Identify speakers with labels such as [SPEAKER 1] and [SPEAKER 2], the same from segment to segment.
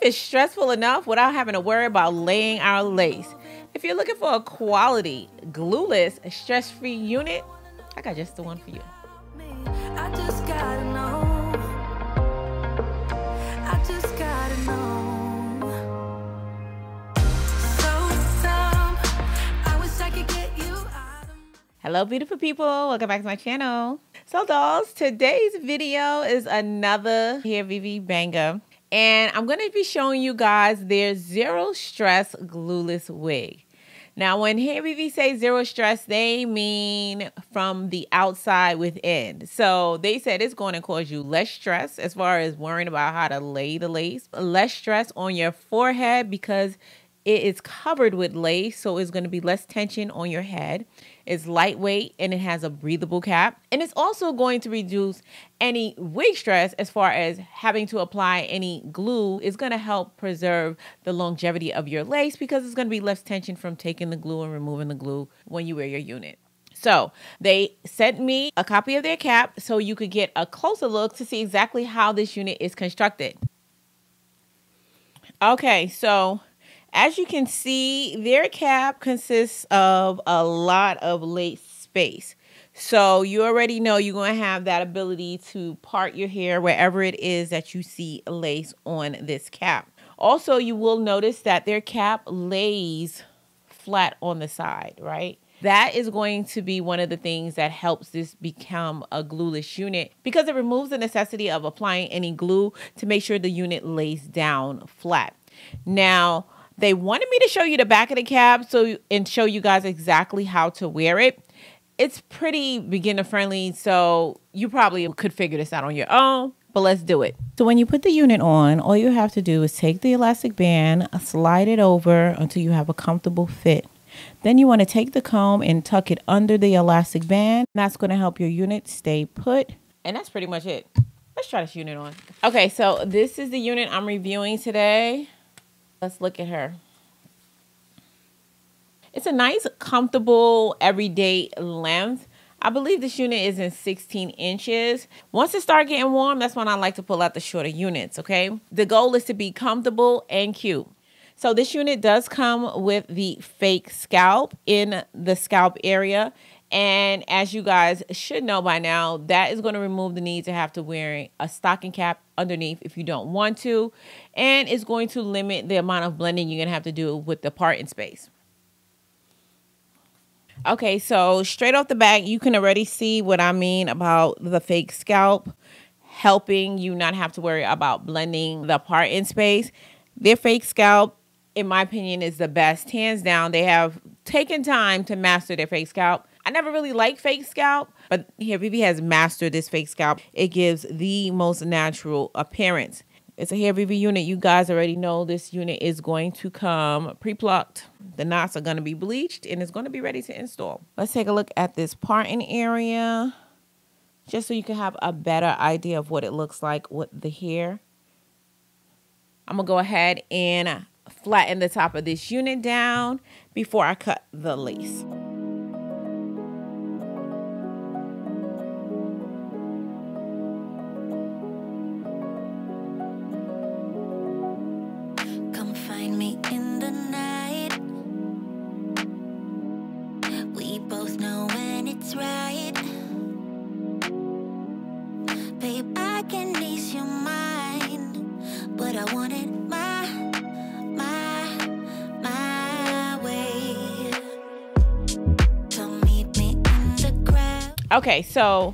[SPEAKER 1] is stressful enough without having to worry about laying our lace. If you're looking for a quality, glueless, stress-free unit, I got just the one for you.
[SPEAKER 2] I just gotta know. I just gotta know. So dumb. I wish I could get you out of.
[SPEAKER 1] Hello, beautiful people. Welcome back to my channel. So, dolls, today's video is another Hairvivi banger. And I'm going to be showing you guys their zero stress glueless wig. Now, when Hairvivi say zero stress, they mean from the outside within. So they said it's going to cause you less stress as far as worrying about how to lay the lace, less stress on your forehead because it is covered with lace, so it's going to be less tension on your head. It's lightweight and it has a breathable cap. And it's also going to reduce any wig stress as far as having to apply any glue. It's going to help preserve the longevity of your lace because it's going to be less tension from taking the glue and removing the glue when you wear your unit. So they sent me a copy of their cap so you could get a closer look to see exactly how this unit is constructed. Okay, so as you can see, their cap consists of a lot of lace space. So you already know you're going to have that ability to part your hair wherever it is that you see lace on this cap. Also, you will notice that their cap lays flat on the side, right? That is going to be one of the things that helps this become a glueless unit because it removes the necessity of applying any glue to make sure the unit lays down flat. Now, they wanted me to show you the back of the cap and show you guys exactly how to wear it. It's pretty beginner friendly, so you probably could figure this out on your own, but let's do it. So when you put the unit on, all you have to do is take the elastic band, slide it over until you have a comfortable fit. Then you want to take the comb and tuck it under the elastic band. That's going to help your unit stay put. And that's pretty much it. Let's try this unit on. Okay, so this is the unit I'm reviewing today. Let's look at her. It's a nice, comfortable, everyday length. I believe this unit is in 16 inches. Once it starts getting warm, that's when I like to pull out the shorter units, okay? The goal is to be comfortable and cute. So this unit does come with the fake scalp in the scalp area. And as you guys should know by now, that is going to remove the need to have to wear a stocking cap underneath if you don't want to. And it's going to limit the amount of blending you're going to have to do with the parting space. Okay, so straight off the bat, you can already see what I mean about the fake scalp, helping you not have to worry about blending the parting space. Their fake scalp, in my opinion, is the best. Hands down, they have taken time to master their fake scalp. I never really liked fake scalp, but Hairvivi has mastered this fake scalp. It gives the most natural appearance. It's a Hairvivi unit. You guys already know this unit is going to come pre-plucked. The knots are going to be bleached and it's going to be ready to install. Let's take a look at this parting area just so you can have a better idea of what it looks like with the hair. I'm going to go ahead and flatten the top of this unit down before I cut the lace. Okay, so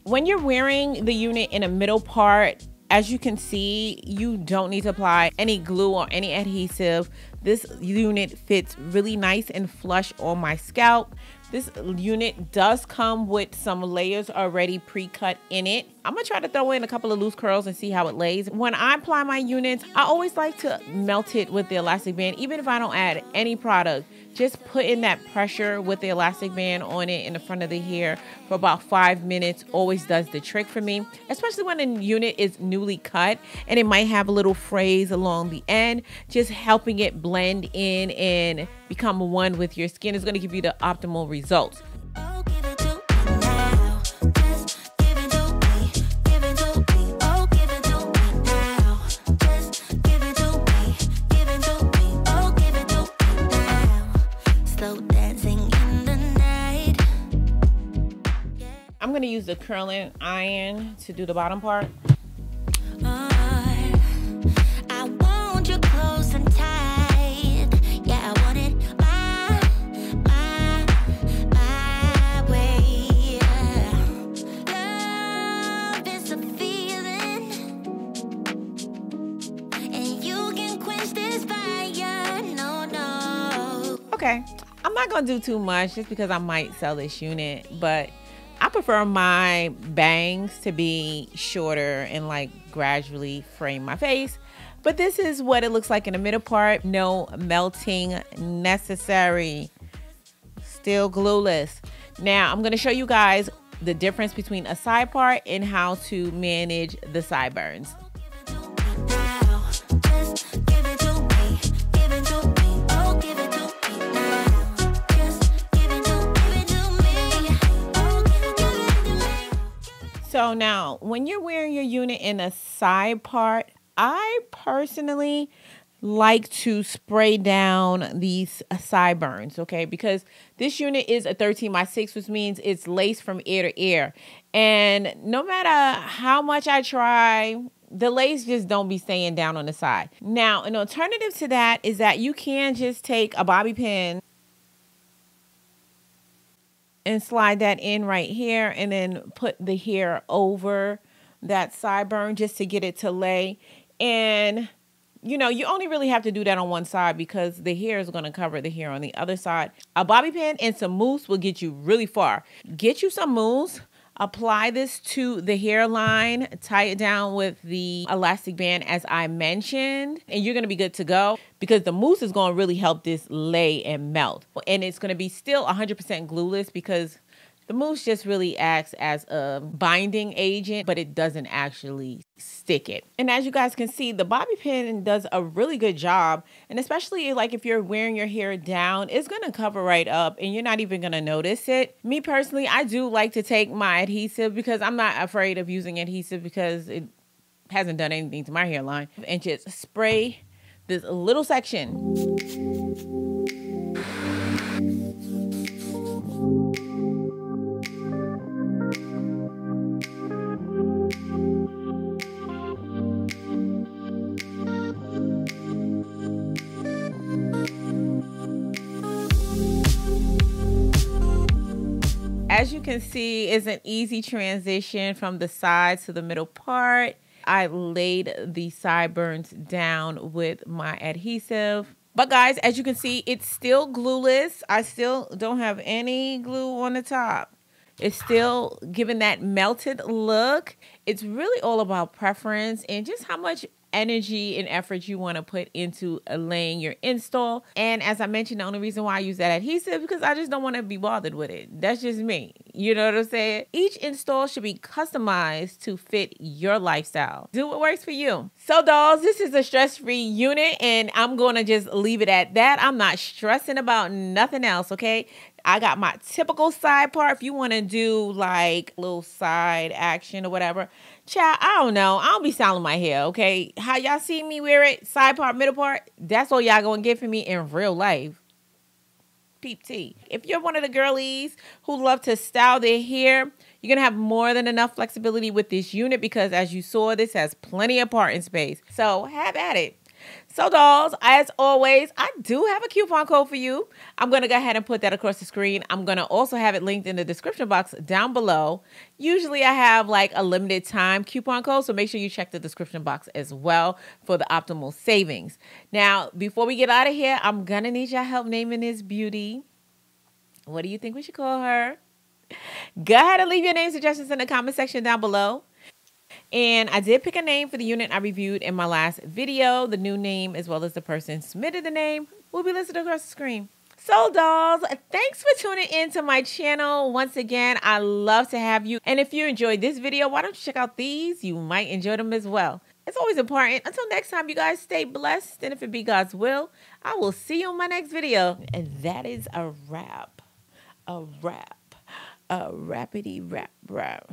[SPEAKER 1] when you're wearing the unit in a middle part, as you can see, you don't need to apply any glue or any adhesive. This unit fits really nice and flush on my scalp. This unit does come with some layers already pre-cut in it. I'm gonna try to throw in a couple of loose curls and see how it lays. When I apply my units, I always like to melt it with the elastic band, even if I don't add any product. Just put in that pressure with the elastic band on it in the front of the hair for about 5 minutes always does the trick for me, especially when a unit is newly cut and it might have a little phrase along the end. Just helping it blend in and become one with your skin is going to give you the optimal results. use the curling iron to do the bottom part.
[SPEAKER 2] I want you close and tight. Yeah, I want it my way. Love is a feeling, and you can quench this fire. No.
[SPEAKER 1] Okay, I'm not gonna do too much just because I might sell this unit, but I prefer my bangs to be shorter and like gradually frame my face. But this is what it looks like in the middle part. No melting necessary. Still glueless. Now I'm gonna show you guys the difference between a side part and how to manage the sideburns.
[SPEAKER 2] Now, just give it to me. Give it to me. Oh, give it to me now. Just give it to me. Oh, give it to me.
[SPEAKER 1] So now, when you're wearing your unit in a side part, I personally like to spray down these sideburns, okay? Because this unit is a 13x6, which means it's laced from ear to ear. And no matter how much I try, the lace just don't be staying down on the side. Now, an alternative to that is that you can just take a bobby pin and slide that in right here and then put the hair over that sideburn just to get it to lay. And you know, you only really have to do that on one side because the hair is going to cover the hair on the other side. A bobby pin and some mousse will get you really far. Get you some mousse. Apply this to the hairline, tie it down with the elastic band as I mentioned, and you're gonna be good to go because the mousse is gonna really help this lay and melt. And it's gonna be still 100% glueless because the mousse just really acts as a binding agent, but it doesn't actually stick it. And as you guys can see, the bobby pin does a really good job. And especially like if you're wearing your hair down, it's gonna cover right up and you're not even gonna notice it. Me personally, I do like to take my adhesive because I'm not afraid of using adhesive because it hasn't done anything to my hairline. And just spray this little section. As you can see, it's an easy transition from the sides to the middle part. I laid the sideburns down with my adhesive. But guys, as you can see, it's still glueless. I still don't have any glue on the top. It's still giving that melted look. It's really all about preference and just how much energy and effort you want to put into laying your install. And as I mentioned, the only reason why I use that adhesive because I just don't want to be bothered with it. That's just me. You know what I'm saying? Each install should be customized to fit your lifestyle. Do what works for you. So dolls, this is a stress-free unit and I'm going to just leave it at that. I'm not stressing about nothing else, okay? I got my typical side part. If you want to do like a little side action or whatever, child, I don't know. I don't be styling my hair, okay? How y'all see me wear it, side part, middle part, that's all y'all gonna get from me in real life. Peep tea. If you're one of the girlies who love to style their hair, you're gonna have more than enough flexibility with this unit because as you saw, this has plenty of parting space. So have at it. So dolls, as always, I do have a coupon code for you. I'm going to go ahead and put that across the screen. I'm going to also have it linked in the description box down below. Usually I have like a limited time coupon code, so make sure you check the description box as well for the optimal savings. Now, before we get out of here, I'm going to need your help naming this beauty. What do you think we should call her? Go ahead and leave your name suggestions in the comment section down below. And I did pick a name for the unit I reviewed in my last video. The new name as well as the person submitted the name will be listed across the screen. So dolls, thanks for tuning in to my channel. Once again, I love to have you. And if you enjoyed this video, why don't you check out these? You might enjoy them as well. It's always important. Until next time, you guys stay blessed. And if it be God's will, I will see you in my next video. And that is a wrap. A wrap. A rappity rap rap.